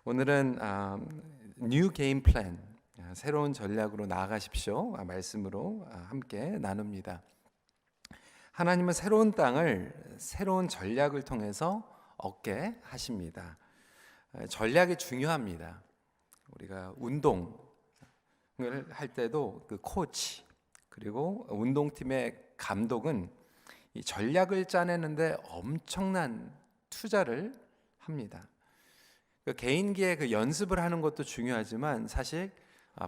오늘은 뉴 게임 플랜, 새로운 전략으로 나아가십시오 말씀으로 함께 나눕니다. 하나님은 새로운 땅을 새로운 전략을 통해서 얻게 하십니다. 전략이 중요합니다. 우리가 운동을 할 때도 그 코치 그리고 운동팀의 감독은 이 전략을 짜내는데 엄청난 투자를 합니다. 그 개인기에 그 연습을 하는 것도 중요하지만 사실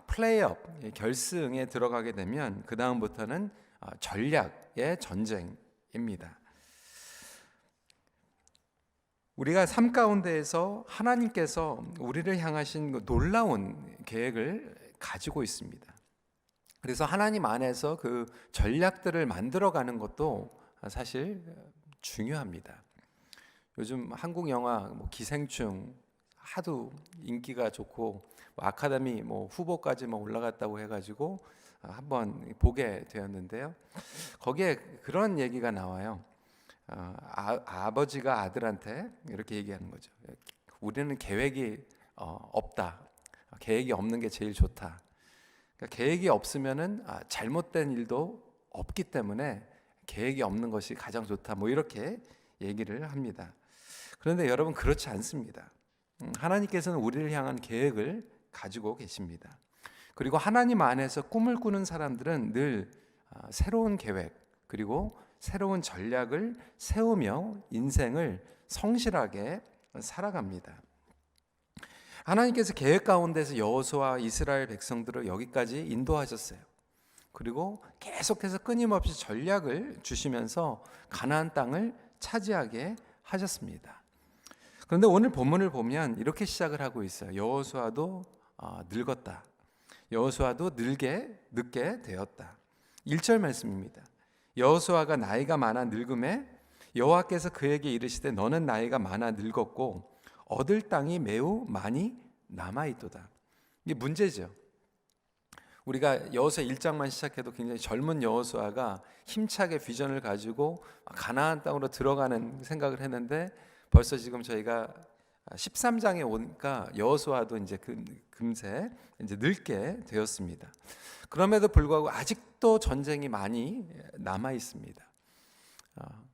플레이업 결승에 들어가게 되면 그 다음부터는 전략의 전쟁입니다. 우리가 삶 가운데에서 하나님께서 우리를 향하신 그 놀라운 계획을 가지고 있습니다. 그래서 하나님 안에서 그 전략들을 만들어가는 것도 사실 중요합니다. 요즘 한국 영화 기생충 하도 인기가 좋고 아카데미 후보까지 올라갔다고 해가지고 한번 보게 되었는데요. 거기에 그런 얘기가 나와요. 아버지가 아들한테 이렇게 얘기하는 거죠. 우리는 계획이 없다. 계획이 없는 게 제일 좋다. 그러니까 계획이 없으면은 잘못된 일도 없기 때문에 계획이 없는 것이 가장 좋다. 이렇게 얘기를 합니다. 그런데 여러분 그렇지 않습니다. 하나님께서는 우리를 향한 계획을 가지고 계십니다. 그리고 하나님 안에서 꿈을 꾸는 사람들은 늘 새로운 계획 그리고 새로운 전략을 세우며 인생을 성실하게 살아갑니다. 하나님께서 계획 가운데서 여호수아와 이스라엘 백성들을 여기까지 인도하셨어요. 그리고 계속해서 끊임없이 전략을 주시면서 가나안 땅을 차지하게 하셨습니다. 그런데 오늘 본문을 보면 이렇게 시작을 하고 있어요. 여호수아도 늙었다. 여호수아도 늙게 되었다. 1절 말씀입니다. 여호수아가 나이가 많아 늙음에 여호와께서 그에게 이르시되 너는 나이가 많아 늙었고 얻을 땅이 매우 많이 남아있도다. 이게 문제죠. 우리가 여호수아 1장만 시작해도 굉장히 젊은 여호수아가 힘차게 비전을 가지고 가나안 땅으로 들어가는 생각을 했는데 벌써 지금 저희가 13장에 오니까 여호수아도 이제 금세 이제 늙게 되었습니다. 그럼에도 불구하고 아직도 전쟁이 많이 남아 있습니다.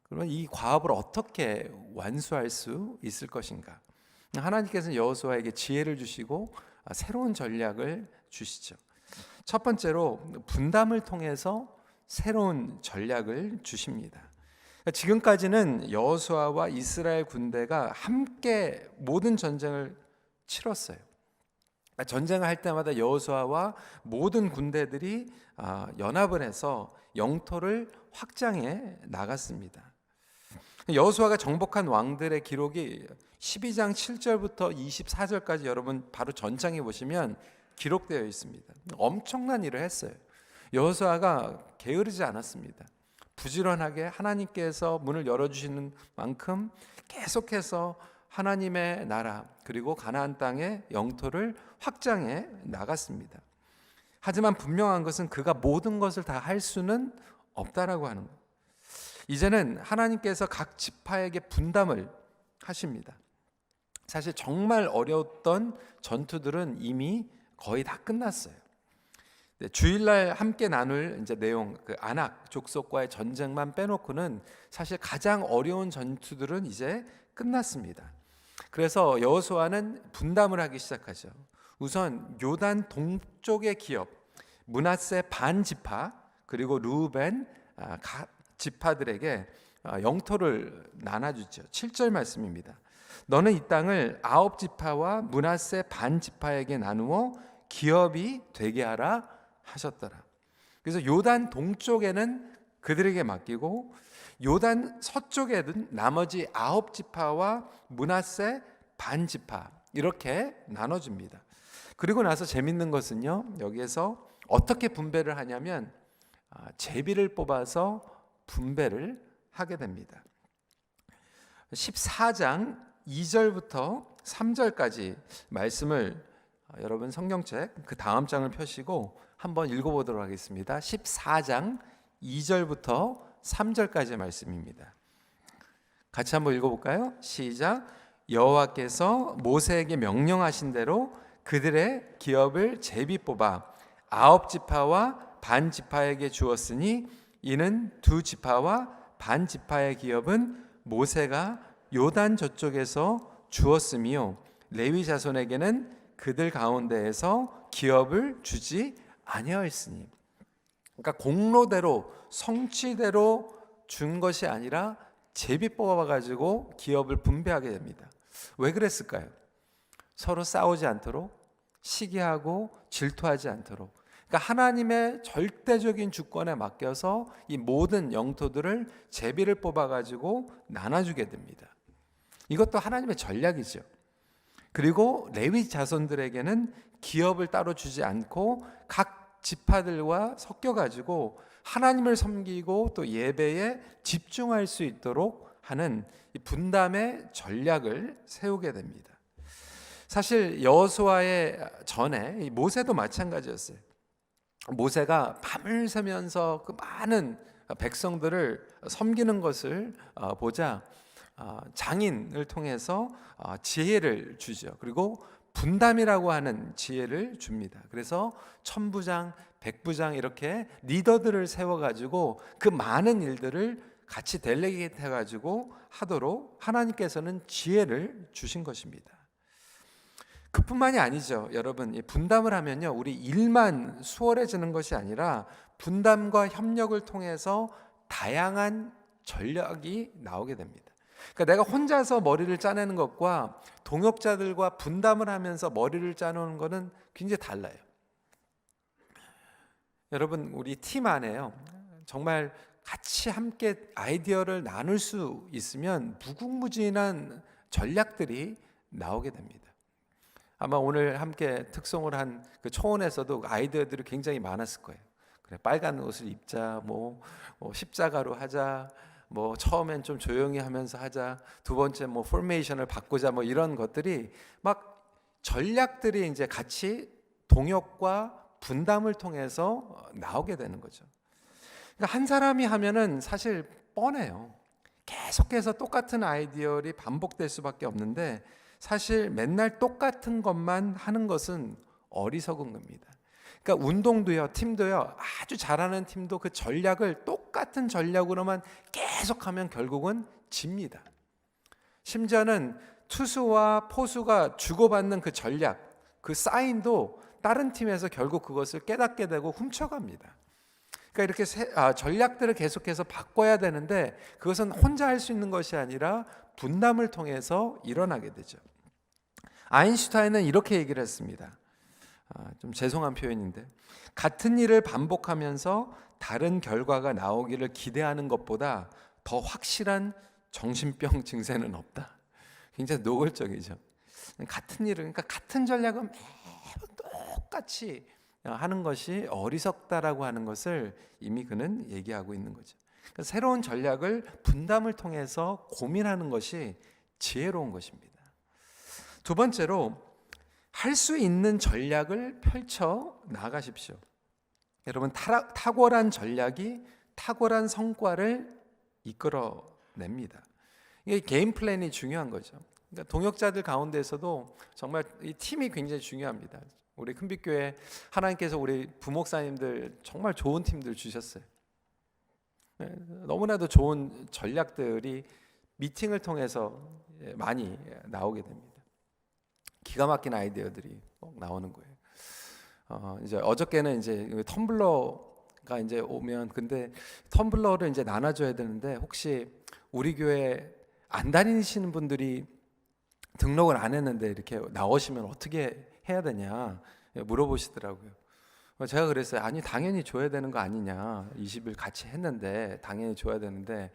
그러면 이 과업을 어떻게 완수할 수 있을 것인가? 하나님께서는 여호수아에게 지혜를 주시고 새로운 전략을 주시죠. 첫 번째로 분담을 통해서 새로운 전략을 주십니다. 지금까지는 여호수아와 이스라엘 군대가 함께 모든 전쟁을 치렀어요. 전쟁을 할 때마다 여호수아와 모든 군대들이 연합을 해서 영토를 확장해 나갔습니다. 여호수아가 정복한 왕들의 기록이 12장 7절부터 24절까지 여러분 바로 전장에 보시면 기록되어 있습니다. 엄청난 일을 했어요. 여호수아가 게으르지 않았습니다. 부지런하게 하나님께서 문을 열어주시는 만큼 계속해서 하나님의 나라 그리고 가나안 땅의 영토를 확장해 나갔습니다. 하지만 분명한 것은 그가 모든 것을 다 할 수는 없다라고 하는 거예요. 이제는 하나님께서 각 지파에게 분담을 하십니다. 사실 정말 어려웠던 전투들은 이미 거의 다 끝났어요. 주일날 함께 나눌 이제 내용, 그 아낙 족속과의 전쟁만 빼놓고는 사실 가장 어려운 전투들은 이제 끝났습니다. 그래서 여호수아는 분담을 하기 시작하죠. 우선 요단 동쪽의 기업 므낫세 반 지파 그리고 르우벤 지파들에게 영토를 나눠주죠. 7절 말씀입니다. 너는 이 땅을 9지파와 므낫세 반 지파에게 나누어 기업이 되게 하라 하셨더라. 그래서 요단 동쪽에는 그들에게 맡기고 요단 서쪽에는 나머지 9지파와 므낫세 반 지파 이렇게 나눠줍니다. 그리고 나서 재밌는 것은요, 여기에서 어떻게 분배를 하냐면 제비를 뽑아서 분배를 하게 됩니다. 14장 2절부터 3절까지 말씀을 여러분 성경책 그 다음 장을 펴시고 한번 읽어보도록 하겠습니다. 14장 2절부터 3절까지의 말씀입니다. 같이 한번 읽어볼까요? 시작. 여호와께서 모세에게 명령하신 대로 그들의 기업을 제비 뽑아 9지파와 반 지파에게 주었으니 이는 2지파와 반 지파의 기업은 모세가 요단 저쪽에서 주었으며 레위 자손에게는 그들 가운데에서 기업을 주지 아니하였으니. 그러니까 공로대로 성취대로 준 것이 아니라 제비 뽑아가지고 기업을 분배하게 됩니다. 왜 그랬을까요? 서로 싸우지 않도록, 시기하고 질투하지 않도록. 그러니까 하나님의 절대적인 주권에 맡겨서 이 모든 영토들을 제비를 뽑아가지고 나눠주게 됩니다. 이것도 하나님의 전략이죠. 그리고 레위 자손들에게는 기업을 따로 주지 않고 각 지파들과 섞여가지고 하나님을 섬기고 또 예배에 집중할 수 있도록 하는 이 분담의 전략을 세우게 됩니다. 사실 여호수아의 전에 이 모세도 마찬가지였어요. 모세가 밤을 새면서 그 많은 백성들을 섬기는 것을 보자 장인을 통해서 지혜를 주죠. 그리고 분담이라고 하는 지혜를 줍니다. 그래서 천부장, 백부장 이렇게 리더들을 세워가지고 그 많은 일들을 같이 델레게이트 해가지고 하도록 하나님께서는 지혜를 주신 것입니다. 그뿐만이 아니죠. 여러분, 분담을 하면요, 우리 일만 수월해지는 것이 아니라 분담과 협력을 통해서 다양한 전략이 나오게 됩니다. 그러니까 내가 혼자서 머리를 짜내는 것과 동역자들과 분담을 하면서 머리를 짜놓는 것은 굉장히 달라요. 여러분, 우리 팀 안에요, 정말 같이 함께 아이디어를 나눌 수 있으면 무궁무진한 전략들이 나오게 됩니다. 아마 오늘 함께 특송을 한 그 초원에서도 아이디어들이 굉장히 많았을 거예요. 그래, 빨간 옷을 입자, 뭐 십자가로 하자, 뭐 처음엔 좀 조용히 하면서 하자, 두 번째 뭐 포메이션을 바꾸자, 뭐 이런 것들이 막 전략들이 이제 같이 동역과 분담을 통해서 나오게 되는 거죠. 그러니까 한 사람이 하면은 사실 뻔해요. 계속해서 똑같은 아이디어를 반복될 수밖에 없는데 사실 맨날 똑같은 것만 하는 것은 어리석은 겁니다. 그러니까 운동도요, 팀도요, 아주 잘하는 팀도 그 전략을 똑같은 전략으로만 계속하면 결국은 집니다. 심지어는 투수와 포수가 주고받는 그 전략, 그 사인도 다른 팀에서 결국 그것을 깨닫게 되고 훔쳐갑니다. 그러니까 이렇게 전략들을 계속해서 바꿔야 되는데 그것은 혼자 할 수 있는 것이 아니라 분담을 통해서 일어나게 되죠. 아인슈타인은 이렇게 얘기를 했습니다. 좀 죄송한 표현인데, 같은 일을 반복하면서 다른 결과가 나오기를 기대하는 것보다 더 확실한 정신병 증세는 없다. 굉장히 노골적이죠. 같은 일을, 그러니까 같은 전략은 매번 똑같이 하는 것이 어리석다라고 하는 것을 이미 그는 얘기하고 있는 거죠. 그러니까 새로운 전략을 분담을 통해서 고민하는 것이 지혜로운 것입니다. 두 번째로, 할 수 있는 전략을 펼쳐 나가십시오. 여러분, 탁월한 전략이 탁월한 성과를 이끌어냅니다. 이게 게임 플랜이 중요한 거죠. 그러니까 동역자들 가운데서도 정말 이 팀이 굉장히 중요합니다. 우리 큰빛교회 하나님께서 우리 부목사님들 정말 좋은 팀들 주셨어요. 너무나도 좋은 전략들이 미팅을 통해서 많이 나오게 됩니다. 기가 막힌 아이디어들이 나오는 거예요. 이제 어저께는 이제 텀블러가 이제 오면, 근데 텀블러를 이제 나눠줘야 되는데 혹시 우리 교회 안 다니시는 분들이 등록을 안 했는데 이렇게 나오시면 어떻게 해야 되냐 물어보시더라고요. 제가 그랬어요. 아니, 당연히 줘야 되는 거 아니냐. 20일 같이 했는데 당연히 줘야 되는데.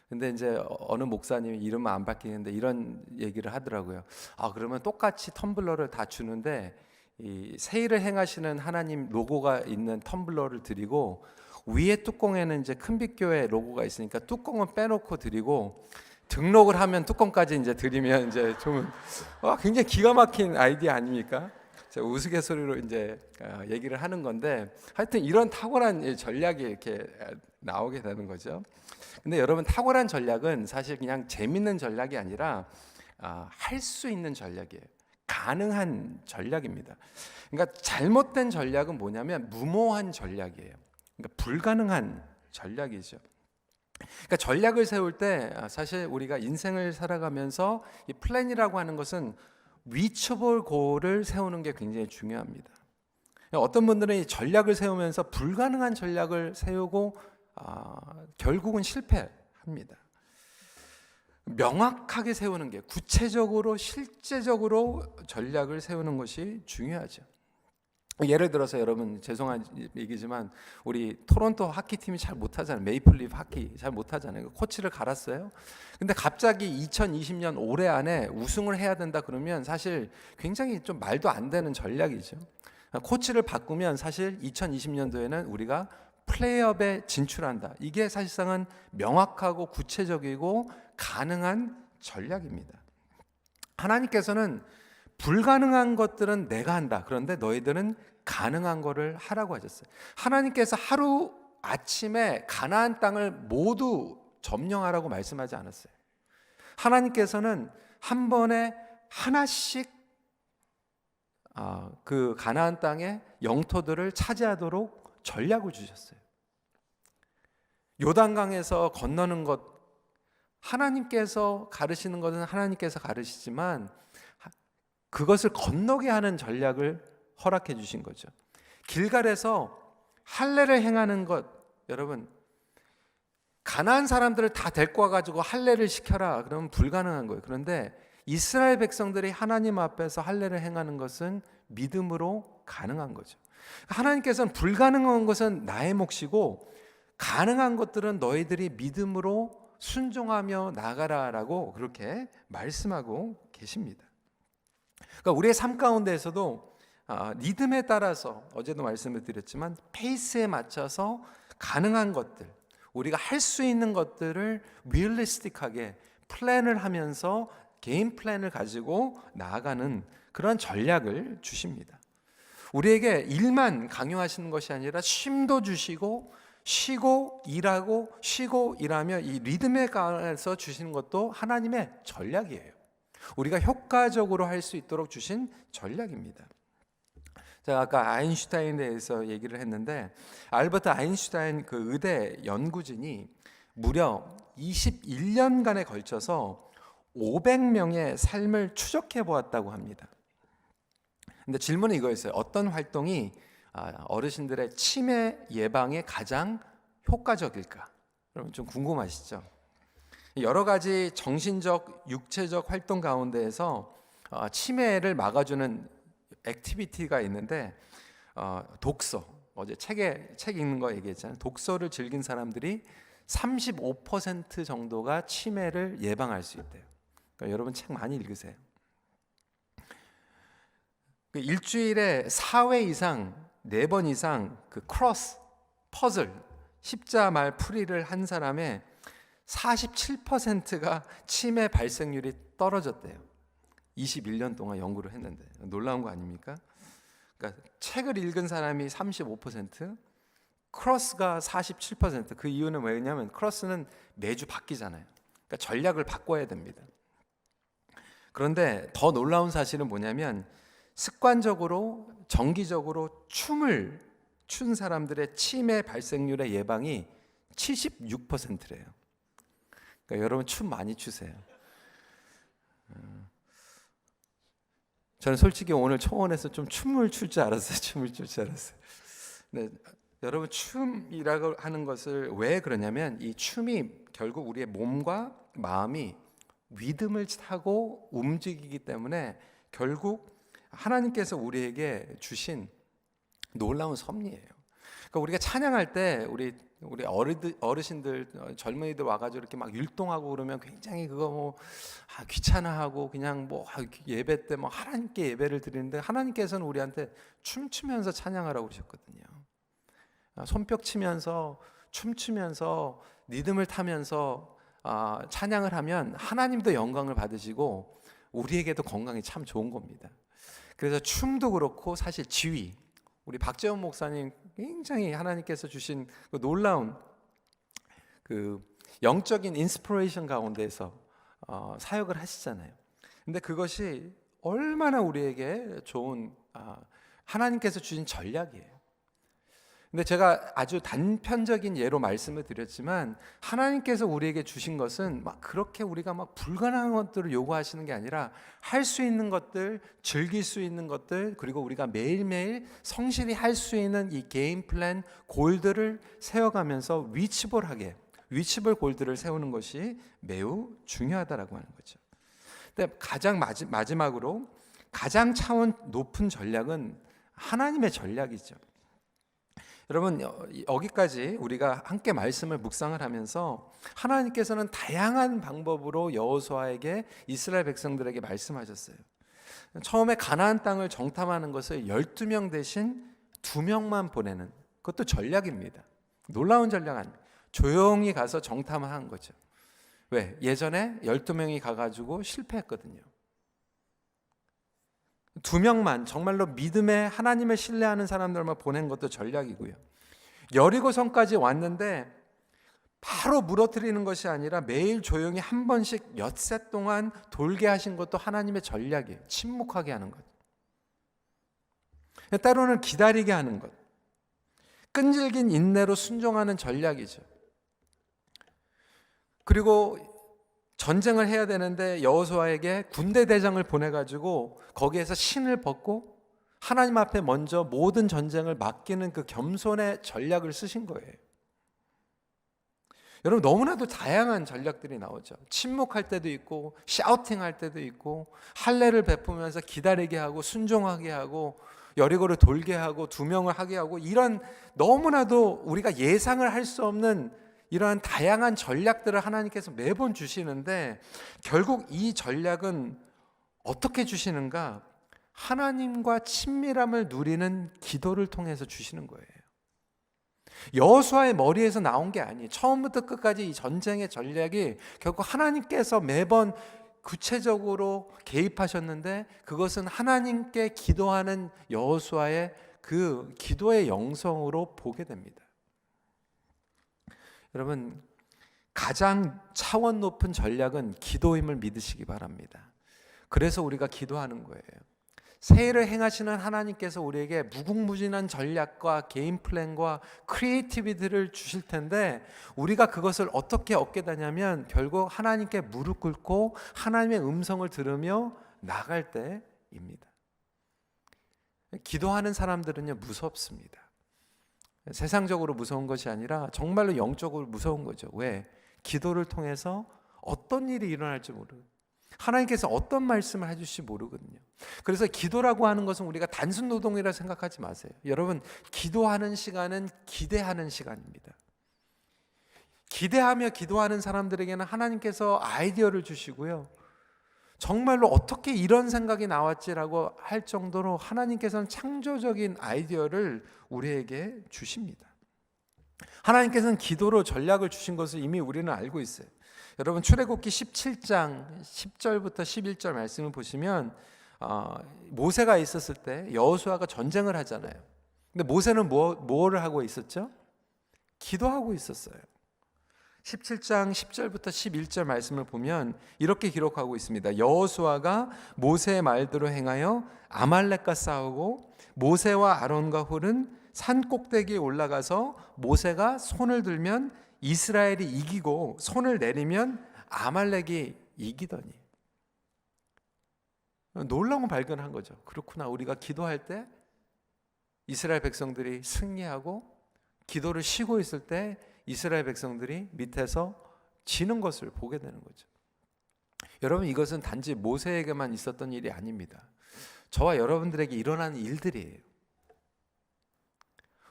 근데 이제 어느 목사님이 이름은 안 바뀌는데 이런 얘기를 하더라고요. 그러면 똑같이 텀블러를 다 주는데 이 세일을 행하시는 하나님 로고가 있는 텀블러를 드리고 위에 뚜껑에는 이제 큰빛교회 로고가 있으니까 뚜껑은 빼놓고 드리고 등록을 하면 뚜껑까지 이제 드리면 이제 좀 굉장히 기가 막힌 아이디어 아닙니까? 제가 우스갯소리로 이제 얘기를 하는 건데, 하여튼 이런 탁월한 전략이 이렇게 나오게 되는 거죠. 근데 여러분, 탁월한 전략은 사실 그냥 재밌는 전략이 아니라 할 수 있는 전략이에요. 가능한 전략입니다. 그러니까 잘못된 전략은 뭐냐면 무모한 전략이에요. 그러니까 불가능한 전략이죠. 그러니까 전략을 세울 때 사실 우리가 인생을 살아가면서 이 플랜이라고 하는 것은 reachable goal을 세우는 게 굉장히 중요합니다. 어떤 분들은 이 전략을 세우면서 불가능한 전략을 세우고 결국은 실패합니다. 명확하게 세우는 게, 구체적으로 실제적으로 전략을 세우는 것이 중요하죠. 예를 들어서 여러분, 죄송한 얘기지만 우리 토론토 하키팀이 잘 못하잖아요. 메이플리프 하키 잘 못하잖아요. 코치를 갈았어요. 근데 갑자기 2020년 올해 안에 우승을 해야 된다 그러면 사실 굉장히 좀 말도 안 되는 전략이죠. 코치를 바꾸면 사실 2020년도에는 우리가 플레이업에 진출한다. 이게 사실상은 명확하고 구체적이고 가능한 전략입니다. 하나님께서는 불가능한 것들은 내가 한다. 그런데 너희들은 가능한 거를 하라고 하셨어요. 하나님께서 하루 아침에 가나안 땅을 모두 점령하라고 말씀하지 않았어요. 하나님께서는 한 번에 하나씩 그 가나안 땅의 영토들을 차지하도록 전략을 주셨어요. 요단강에서 건너는 것, 하나님께서 가르치는 것은 하나님께서 가르치지만 그것을 건너게 하는 전략을 허락해 주신 거죠. 길갈에서 할례를 행하는 것, 여러분, 가나안 사람들을 다 데리고 와가지고 할례를 시켜라 그러면 불가능한 거예요. 그런데 이스라엘 백성들이 하나님 앞에서 할례를 행하는 것은 믿음으로 가능한 거죠. 하나님께서는 불가능한 것은 나의 몫이고 가능한 것들은 너희들이 믿음으로 순종하며 나가라라고 그렇게 말씀하고 계십니다. 그러니까 우리의 삶 가운데에서도 리듬에 따라서, 어제도 말씀을 드렸지만 페이스에 맞춰서 가능한 것들, 우리가 할 수 있는 것들을 리얼리스틱하게 플랜을 하면서 개인 플랜을 가지고 나아가는 그런 전략을 주십니다. 우리에게 일만 강요하시는 것이 아니라 쉼도 주시고 쉬고 일하고 쉬고 일하며 이 리듬에 관해서 주시는 것도 하나님의 전략이에요. 우리가 효과적으로 할 수 있도록 주신 전략입니다. 제가 아까 아인슈타인에 대해서 얘기를 했는데, 알버트 아인슈타인 그 의대 연구진이 무려 21년간에 걸쳐서 500명의 삶을 추적해 보았다고 합니다. 근데 질문은 이거였어요. 어떤 활동이 어르신들의 치매 예방에 가장 효과적일까? 여러분 좀 궁금하시죠? 여러 가지 정신적, 육체적 활동 가운데에서 치매를 막아주는 액티비티가 있는데, 독서, 어제 책 읽는 거 얘기했잖아요. 독서를 즐긴 사람들이 35% 정도가 치매를 예방할 수 있대요. 그러니까 여러분 책 많이 읽으세요. 일주일에 4회 이상, 4번 이상 그 크로스, 퍼즐, 십자말 풀이를 한 사람의 47%가 치매 발생률이 떨어졌대요. 21년 동안 연구를 했는데 놀라운 거 아닙니까? 그러니까 책을 읽은 사람이 35%, 크로스가 47%. 그 이유는 왜냐면 크로스는 매주 바뀌잖아요. 그러니까 전략을 바꿔야 됩니다. 그런데 더 놀라운 사실은 뭐냐면 습관적으로 정기적으로 춤을 춘 사람들의 치매 발생률의 예방이 76%래요. 그러니까 여러분 춤 많이 추세요. 저는 솔직히 오늘 초원에서 좀 춤을 출 줄 알았어요. 춤을 출 줄 알았어요. 네, 여러분 춤이라고 하는 것을 왜 그러냐면 이 춤이 결국 우리의 몸과 마음이 리듬을 타고 움직이기 때문에 결국 하나님께서 우리에게 주신 놀라운 섭리예요. 그러니까 우리가 찬양할 때 우리 어르신들, 젊은이들 와가지고 이렇게 막 율동하고 그러면 굉장히 그거 뭐 귀찮아하고 그냥 뭐 예배 때 뭐 하나님께 예배를 드리는데, 하나님께서는 우리한테 춤추면서 찬양하라고 그러셨거든요. 손뼉 치면서 춤추면서 리듬을 타면서 찬양을 하면 하나님도 영광을 받으시고 우리에게도 건강이 참 좋은 겁니다. 그래서 춤도 그렇고 사실 지휘, 우리 박재원 목사님 굉장히 하나님께서 주신 그 놀라운 그 영적인 인스피레이션 가운데서 사역을 하시잖아요. 근데 그것이 얼마나 우리에게 좋은 하나님께서 주신 전략이에요. 근데 제가 아주 단편적인 예로 말씀을 드렸지만 하나님께서 우리에게 주신 것은 막 그렇게 우리가 막 불가능한 것들을 요구하시는 게 아니라 할 수 있는 것들, 즐길 수 있는 것들, 그리고 우리가 매일매일 성실히 할 수 있는 이 게임 플랜 골들을 세워가면서 위치볼 골들을 세우는 것이 매우 중요하다라고 하는 거죠. 근데 가장 마지막으로 가장 차원 높은 전략은 하나님의 전략이죠. 여러분, 여기까지 우리가 함께 말씀을 묵상을 하면서 하나님께서는 다양한 방법으로 여호수아에게 이스라엘 백성들에게 말씀하셨어요. 처음에 가나안 땅을 정탐하는 것을 12명 대신 2명만 보내는 그것도 전략입니다. 놀라운 전략 아니에요. 조용히 가서 정탐한 거죠. 왜? 예전에 12명이 가가지고 실패했거든요. 2명만 정말로 믿음에 하나님을 신뢰하는 사람들만 보낸 것도 전략이고요. 여리고성까지 왔는데 바로 무너뜨리는 것이 아니라 매일 조용히 한 번씩 엿새 동안 돌게 하신 것도 하나님의 전략이에요. 침묵하게 하는 것. 때로는 기다리게 하는 것. 끈질긴 인내로 순종하는 전략이죠. 그리고 전쟁을 해야 되는데 여호수아에게 군대 대장을 보내가지고 거기에서 신을 벗고 하나님 앞에 먼저 모든 전쟁을 맡기는 그 겸손의 전략을 쓰신 거예요. 여러분, 너무나도 다양한 전략들이 나오죠. 침묵할 때도 있고 샤우팅할 때도 있고 할례를 베푸면서 기다리게 하고 순종하게 하고 여리고를 돌게 하고 2명을 하게 하고 이런 너무나도 우리가 예상을 할 수 없는 이러한 다양한 전략들을 하나님께서 매번 주시는데 결국 이 전략은 어떻게 주시는가? 하나님과 친밀함을 누리는 기도를 통해서 주시는 거예요. 여호수아의 머리에서 나온 게 아니에요. 처음부터 끝까지 이 전쟁의 전략이 결국 하나님께서 매번 구체적으로 개입하셨는데 그것은 하나님께 기도하는 여호수아의 그 기도의 영성으로 보게 됩니다. 여러분, 가장 차원 높은 전략은 기도임을 믿으시기 바랍니다. 그래서 우리가 기도하는 거예요. 새해를 행하시는 하나님께서 우리에게 무궁무진한 전략과 게임 플랜과 크리에이티비티를 주실 텐데 우리가 그것을 어떻게 얻게 되냐면 결국 하나님께 무릎 꿇고 하나님의 음성을 들으며 나갈 때입니다. 기도하는 사람들은요 무섭습니다. 세상적으로 무서운 것이 아니라 정말로 영적으로 무서운 거죠. 왜? 기도를 통해서 어떤 일이 일어날지 모르고 하나님께서 어떤 말씀을 해주실지 모르거든요. 그래서 기도라고 하는 것은 우리가 단순 노동이라 생각하지 마세요. 여러분, 기도하는 시간은 기대하는 시간입니다. 기대하며 기도하는 사람들에게는 하나님께서 아이디어를 주시고요. 정말로 어떻게 이런 생각이 나왔지라고 할 정도로 하나님께서는 창조적인 아이디어를 우리에게 주십니다. 하나님께서는 기도로 전략을 주신 것을 이미 우리는 알고 있어요. 여러분, 출애굽기 17장 10절부터 11절 말씀을 보시면 모세가 있었을 때 여호수아가 전쟁을 하잖아요. 근데 모세는 뭐를 하고 있었죠? 기도하고 있었어요. 17장 10절부터 11절 말씀을 보면 이렇게 기록하고 있습니다. 여호수아가 모세의 말대로 행하여 아말렉과 싸우고 모세와 아론과 훌은 산 꼭대기에 올라가서 모세가 손을 들면 이스라엘이 이기고 손을 내리면 아말렉이 이기더니. 놀라운 발견한 거죠. 그렇구나. 우리가 기도할 때 이스라엘 백성들이 승리하고 기도를 쉬고 있을 때 이스라엘 백성들이 밑에서 지는 것을 보게 되는 거죠. 여러분, 이것은 단지 모세에게만 있었던 일이 아닙니다. 저와 여러분들에게 일어나는 일들이에요.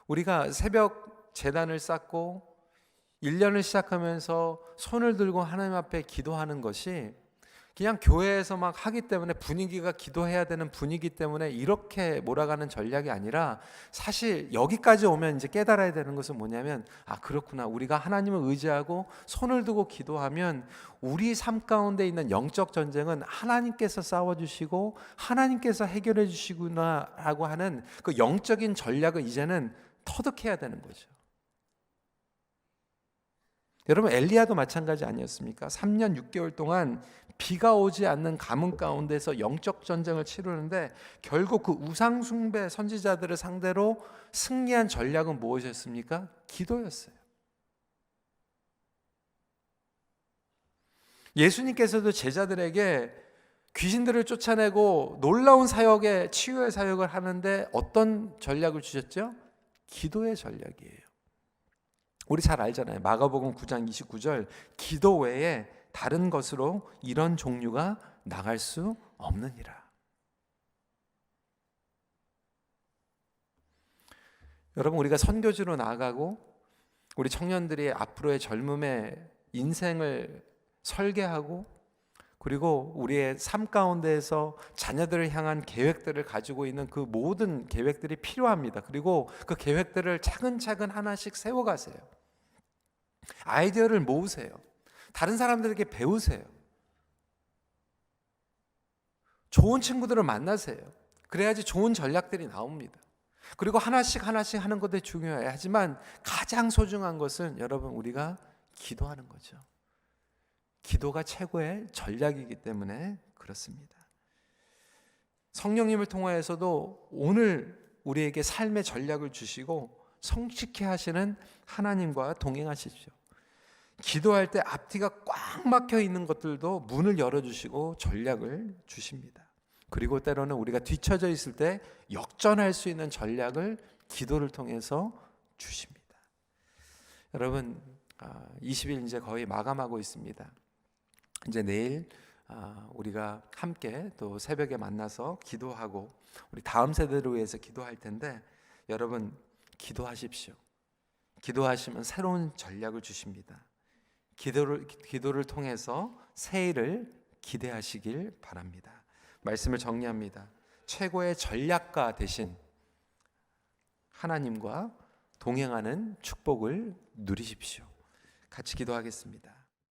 우리가 새벽 제단을 쌓고 1년을 시작하면서 손을 들고 하나님 앞에 기도하는 것이 그냥 교회에서 막 하기 때문에 분위기가 기도해야 되는 분위기 때문에 이렇게 몰아가는 전략이 아니라 사실 여기까지 오면 이제 깨달아야 되는 것은 뭐냐면 그렇구나. 우리가 하나님을 의지하고 손을 두고 기도하면 우리 삶 가운데 있는 영적 전쟁은 하나님께서 싸워주시고 하나님께서 해결해 주시구나라고 하는 그 영적인 전략을 이제는 터득해야 되는 거죠. 여러분 엘리야도 마찬가지 아니었습니까? 3년 6개월 동안 비가 오지 않는 가뭄 가운데서 영적 전쟁을 치르는데 결국 그 우상 숭배 선지자들을 상대로 승리한 전략은 무엇이었습니까? 기도였어요. 예수님께서도 제자들에게 귀신들을 쫓아내고 놀라운 사역에 치유의 사역을 하는데 어떤 전략을 주셨죠? 기도의 전략이에요. 우리 잘 알잖아요. 마가복음 9장 29절, 기도 외에 다른 것으로 이런 종류가 나갈 수 없느니라. 여러분, 우리가 선교지로 나가고 우리 청년들이 앞으로의 젊음의 인생을 설계하고 그리고 우리의 삶 가운데에서 자녀들을 향한 계획들을 가지고 있는 그 모든 계획들이 필요합니다. 그리고 그 계획들을 차근차근 하나씩 세워가세요. 아이디어를 모으세요. 다른 사람들에게 배우세요. 좋은 친구들을 만나세요. 그래야지 좋은 전략들이 나옵니다. 그리고 하나씩 하는 것도 중요해요. 하지만 가장 소중한 것은 여러분 우리가 기도하는 거죠. 기도가 최고의 전략이기 때문에 그렇습니다. 성령님을 통하여서도 오늘 우리에게 삶의 전략을 주시고 성취케 하시는 하나님과 동행하십시오. 기도할 때 앞뒤가 꽉 막혀 있는 것들도 문을 열어주시고 전략을 주십니다. 그리고 때로는 우리가 뒤처져 있을 때 역전할 수 있는 전략을 기도를 통해서 주십니다. 여러분 20일 이제 거의 마감하고 있습니다. 이제 내일 우리가 함께 또 새벽에 만나서 기도하고 우리 다음 세대를 위해서 기도할 텐데 여러분 기도하십시오. 기도하시면 새로운 전략을 주십니다. 기도를 통해서 새해를 기대하시길 바랍니다. 말씀을 정리합니다. 최고의 전략가 되신 하나님과 동행하는 축복을 누리십시오. 같이 기도하겠습니다.